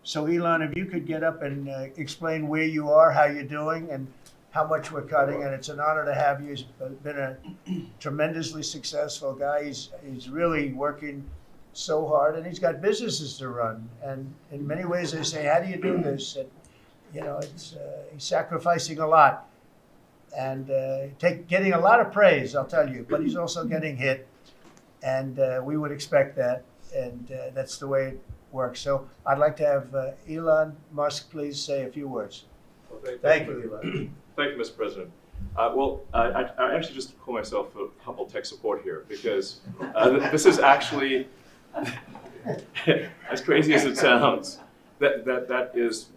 So Elon, if you could get up and explain where you are, how you're doing, and how much we're cutting, and it's an honor to have you. He's been a tremendously successful guy. He's really working so hard, and he's got businesses to run. And in many ways, they say, "How do you do this?" And he's sacrificing a lot and getting a lot of praise, I'll tell you. But he's also getting hit, and we would expect that, and that's the way it works. So I'd like to have Elon Musk please say a few words. Well, Thank you, Elon. Thank you, Mr. President. I actually just call myself a humble tech support here because this is actually, as crazy as it sounds, that is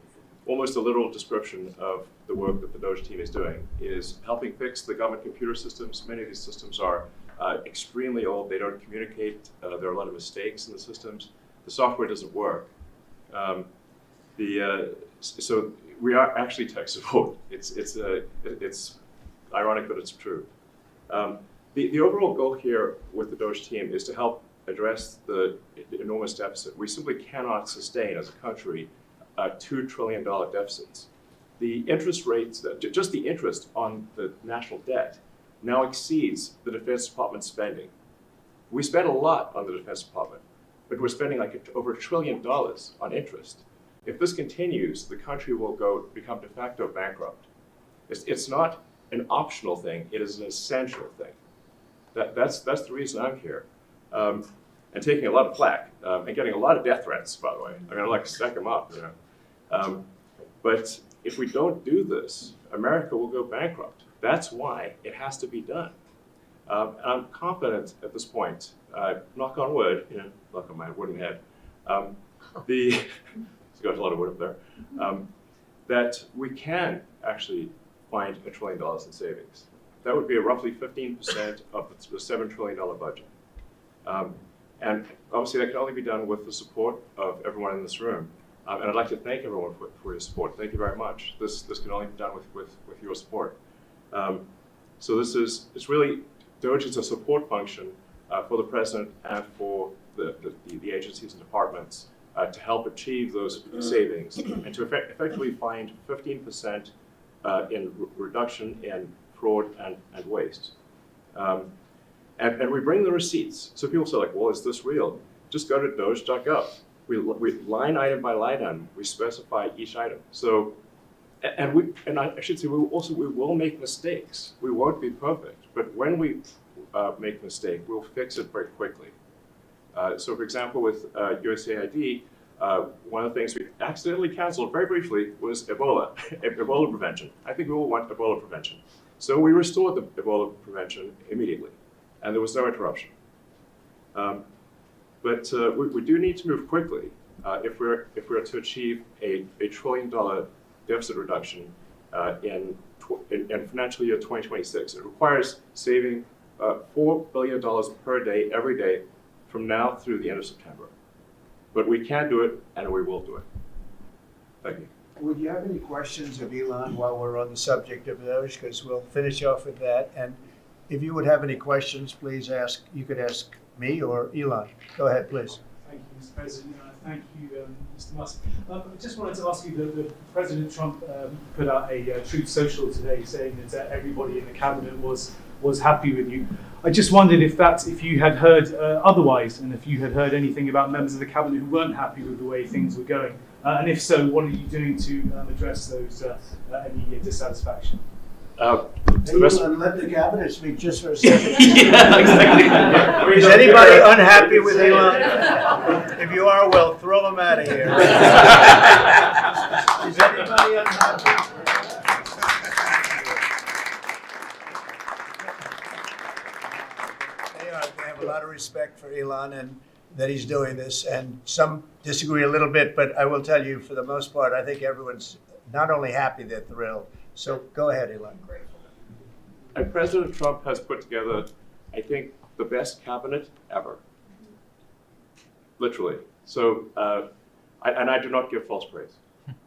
almost a literal description of the work that the DOGE team is doing, is helping fix the government computer systems. Many of these systems are extremely old. They don't communicate. There are a lot of mistakes in the systems. The software doesn't work. So we are actually tech support. It's ironic, but it's true. The overall goal here with the DOGE team is to help address the enormous deficit. We simply cannot sustain as a country $2 trillion deficits. The interest rates, just the interest on the national debt, now exceeds the Defense Department's spending. We spend a lot on the Defense Department, but we're spending over $1 trillion on interest. If this continues, the country will become de facto bankrupt. It's not an optional thing, it is an essential thing. That's the reason I'm here. And taking a lot of flack, and getting a lot of death threats, by the way. I mean, I'd like to stack them up, But if we don't do this, America will go bankrupt. That's why it has to be done. And I'm confident at this point, knock on wood, knock on my wooden head, there's got a lot of wood up there, that we can actually find $1 trillion in savings. That would be roughly 15% of the $7 trillion budget. And obviously that can only be done with the support of everyone in this room. And I'd like to thank everyone for your support. Thank you very much. This can only be done with your support. So it's really, DOGE is a support function for the president and for the agencies and departments to help achieve those savings and to effectively find 15% in reduction in fraud and waste. And we bring the receipts. So people say well, is this real? Just go to doge.gov. We line item by line item, we specify each item. So, and I should say, we will make mistakes. We won't be perfect, but when we make a mistake, we'll fix it very quickly. So for example, with USAID, one of the things we accidentally canceled very briefly was Ebola prevention. I think we all want Ebola prevention. So we restored the Ebola prevention immediately, and there was no interruption. But we do need to move quickly if we're to achieve a $1 trillion deficit reduction in financial year 2026. It requires saving $4 billion per day, every day, from now through the end of September. But we can do it, and we will do it. Thank you. Would you have any questions of Elon while we're on the subject of those? Because we'll finish off with that. And if you would have any questions, please ask. You could ask me or Elon. Go ahead, please. Thank you, Mr. President. Thank you, Mr. Musk. I just wanted to ask you, the President Trump put out a Truth Social today saying that everybody in the cabinet was happy with you. I just wondered if you had heard otherwise, and if you had heard anything about members of the cabinet who weren't happy with the way things were going. And if so, what are you doing to address those any dissatisfaction? Elon, let the cabinet speak just for a second. Yeah, exactly. Is anybody unhappy with Elon? If you are, well, throw them out of here. Is anybody unhappy? They have a lot of respect for Elon and that he's doing this, and some disagree a little bit, but I will tell you, for the most part, I think everyone's not only happy, they're thrilled. So go ahead, Elon. And President Trump has put together, I think, the best cabinet ever. Literally. So, I do not give false praise.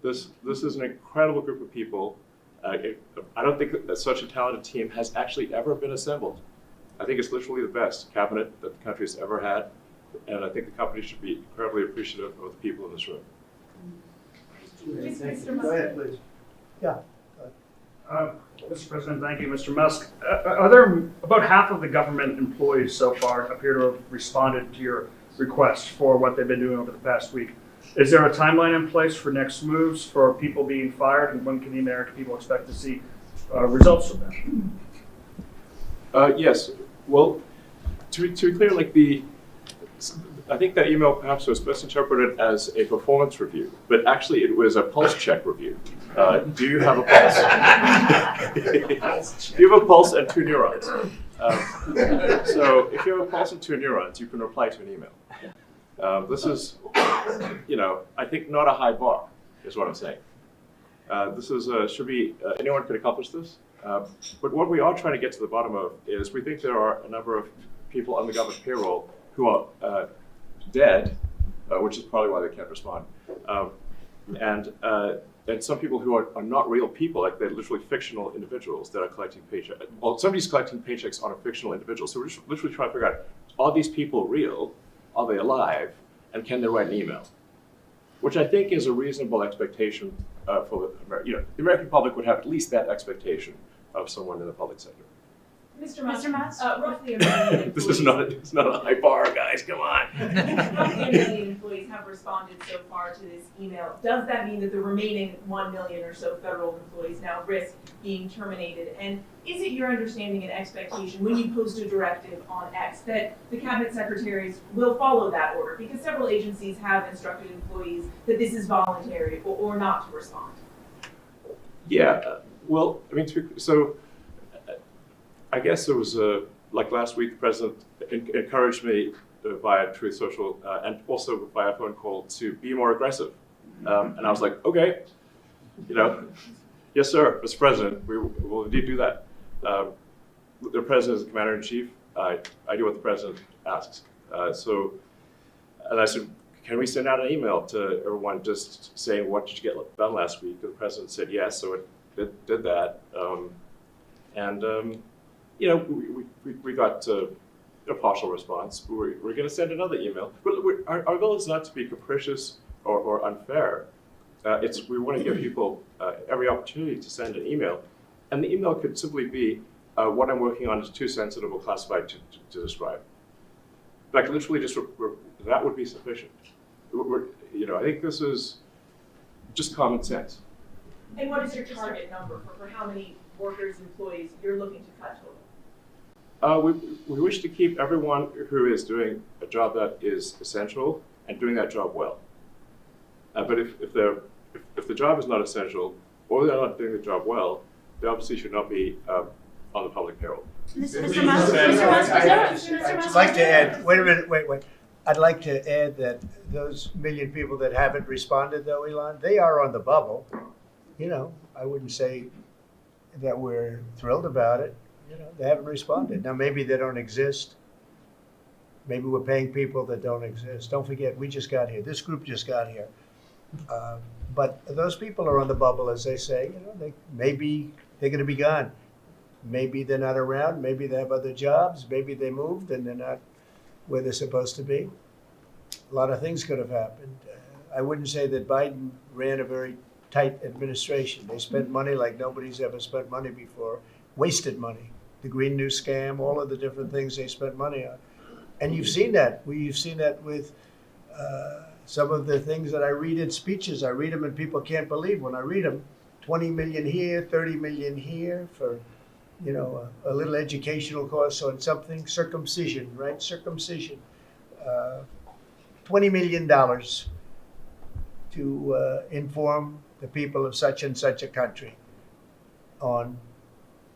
This is an incredible group of people. I don't think that such a talented team has actually ever been assembled. I think it's literally the best cabinet that the country has ever had, and I think the company should be incredibly appreciative of the people in this room. Mr. Go ahead, Musk. please. Yeah. Mr. President, thank you, Mr. Musk. Are there about half of the government employees so far appear to have responded to your request for what they've been doing over the past week? Is there a timeline in place for next moves for people being fired, and when can the American people expect to see results from that? Yes. Well, to be clear, I think that email perhaps was misinterpreted as a performance review, but actually it was a pulse check review. Do you have a pulse? Do you have a pulse and 2 neurons? So if you have a pulse and 2 neurons, you can reply to an email. This is, I think not a high bar, is what I'm saying. This is should be anyone could accomplish this. But what we are trying to get to the bottom of is we think there are a number of people on the government payroll who are dead, which is probably why they can't respond, and some people who are not real people, like they're literally fictional individuals that are collecting paychecks. Well, somebody's collecting paychecks on a fictional individual, so we're just literally trying to figure out, are these people real? Are they alive? And can they write an email? Which I think is a reasonable expectation for the American public would have at least that expectation of someone in the public sector. Mr. Musk, roughly 1 million This employees. is not a high bar, guys. Come on. Roughly 1 million employees have responded so far to this email. Does that mean that the remaining 1 million or so federal employees now risk being terminated? And is it your understanding and expectation when you post a directive on X that the cabinet secretaries will follow that order? Because several agencies have instructed employees that this is voluntary or not to respond. Yeah. Well, I mean, I guess it was like last week, the president encouraged me via Truth Social and also via phone call to be more aggressive. And I was like, okay, yes, sir, Mr. President, we will indeed do that. The president is the commander in chief. I do what the president asks. And I said, can we send out an email to everyone just saying, what did you get done last week? The president said yes, so it did that. We got a partial response. We're going to send another email. But our goal is not to be capricious or unfair. We want to give people every opportunity to send an email. And the email could simply be, what I'm working on is too sensitive or classified to describe. Like literally just, that would be sufficient. I think this is just common sense. And what is your target number for how many workers, employees you're looking to cut total? We wish to keep everyone who is doing a job that is essential and doing that job well. But if the job is not essential or they're not doing the job well, they obviously should not be on the public payroll. Mr. Musk, I'd like to add, wait a minute, wait. I'd like to add that those million people that haven't responded, though, Elon, they are on the bubble. I wouldn't say that we're thrilled about it. They haven't responded. Now, maybe they don't exist. Maybe we're paying people that don't exist. Don't forget, we just got here. This group just got here. But those people are on the bubble, as they say. Maybe they're going to be gone. Maybe they're not around. Maybe they have other jobs. Maybe they moved and they're not where they're supposed to be. A lot of things could have happened. I wouldn't say that Biden ran a very tight administration. They spent money like nobody's ever spent money before. Wasted money. The Green New Scam, all of the different things they spent money on. And you've seen that. You've seen that with some of the things that I read in speeches. I read them and people can't believe when I read them. 20 million here, 30 million here for, a little educational course on something. Circumcision, right? Circumcision. $20 million to inform the people of such and such a country on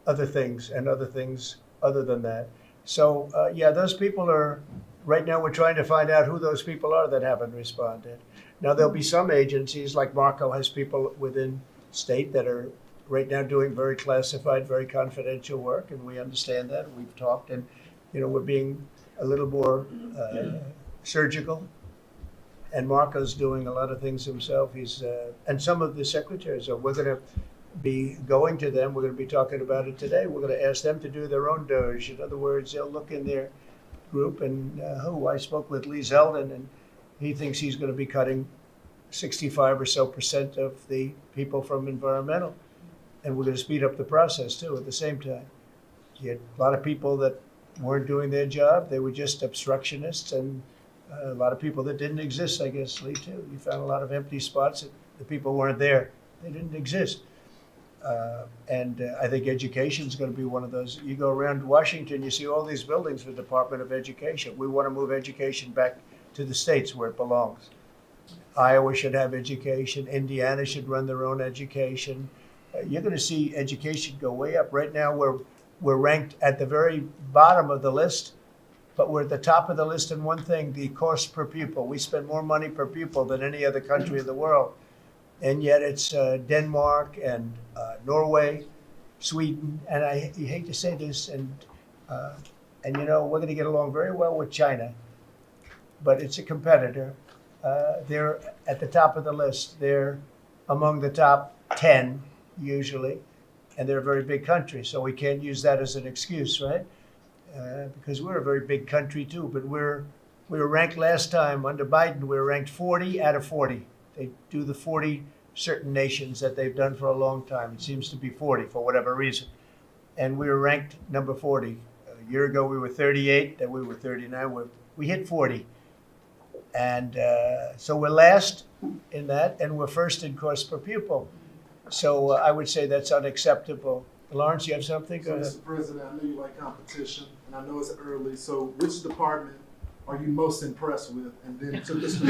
other things and other things other than that. So, those people are, right now we're trying to find out who those people are that haven't responded. Now, there'll be some agencies, like Marco has people within state that are right now doing very classified, very confidential work, and we understand that. We've talked, and, we're being a little more surgical. And Marco's doing a lot of things himself. And some of the secretaries are, we're going to be going to them. We're going to be talking about it today. We're going to ask them to do their own DOGE. In other words, they'll look in their group and I spoke with Lee Zeldin, and he thinks he's going to be cutting 65 or so percent of the people from environmental. And we're going to speed up the process too at the same time. You had a lot of people that weren't doing their job. They were just obstructionists, and a lot of people that didn't exist, I guess, Lee, too. You found a lot of empty spots that the people weren't there. They didn't exist. I think education is going to be one of those. You go around Washington, you see all these buildings with the Department of Education. We want to move education back to the states where it belongs. Iowa should have education. Indiana should run their own education. You're going to see education go way up. Right now, we're ranked at the very bottom of the list, but we're at the top of the list in one thing: the cost per pupil. We spend more money per pupil than any other country in the world, and yet it's Denmark and Norway, Sweden, and you hate to say this, and you know, we're going to get along very well with China, but it's a competitor. They're at the top of the list. They're among the top 10 usually, and they're a very big country, so we can't use that as an excuse, right? Because we're a very big country too, but we were ranked last time under Biden. We were ranked 40 out of 40. They do the 40 certain nations that they've done for a long time. It seems to be 40 for whatever reason, and we were ranked number 40. A year ago we were 38, then we were 39. We hit 40. And so we're last in that, and we're first in cost per pupil. So I would say that's unacceptable. Lawrence, you have something? Go ahead. Mr. President, I know you like competition, and I know it's early, so which department are you most impressed with? And then to Mr.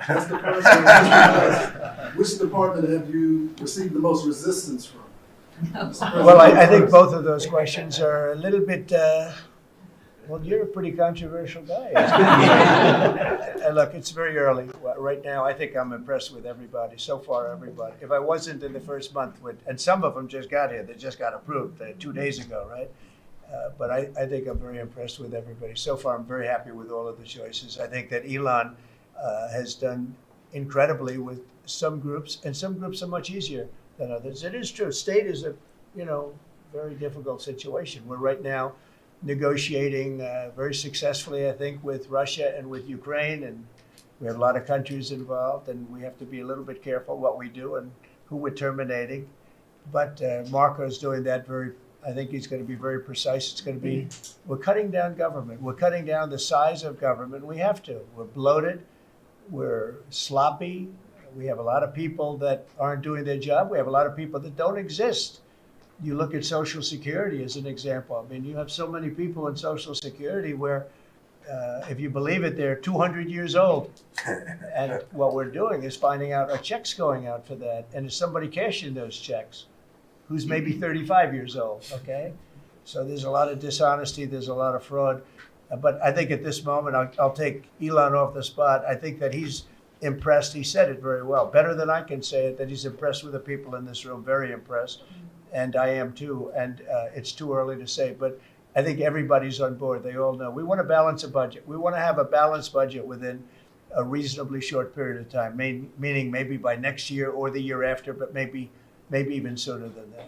That's the first one. Which department have you received the most resistance from? Well, I think both of those questions are a little bit, well, you're a pretty controversial guy. Look, it's very early. Right now, I think I'm impressed with everybody. So far, everybody. If I wasn't in the first month, and some of them just got here, they just got approved 2 days ago, right? But I think I'm very impressed with everybody. So far, I'm very happy with all of the choices. I think that Elon has done incredibly with some groups, and some groups are much easier than others. It is true. State is a, very difficult situation. We're right now negotiating very successfully, I think, with Russia and with Ukraine, and we have a lot of countries involved, and we have to be a little bit careful what we do and who we're terminating. But Marco's doing that I think he's going to be very precise. It's going to be, we're cutting down government. We're cutting down the size of government. We have to. We're bloated. We're sloppy. We have a lot of people that aren't doing their job. We have a lot of people that don't exist. You look at Social Security as an example. I mean, you have so many people in Social Security where, if you believe it, they're 200 years old. And what we're doing is finding out, are checks going out for that? And is somebody cashing those checks who's maybe 35 years old, okay? So there's a lot of dishonesty, there's a lot of fraud. But I think at this moment, I'll take Elon off the spot. I think that he's impressed. He said it very well, better than I can say it, that he's impressed with the people in this room, very impressed. And I am too, and it's too early to say, but I think everybody's on board. They all know. We want to balance a budget. We want to have a balanced budget within a reasonably short period of time, meaning maybe by next year or the year after, but maybe even sooner than that.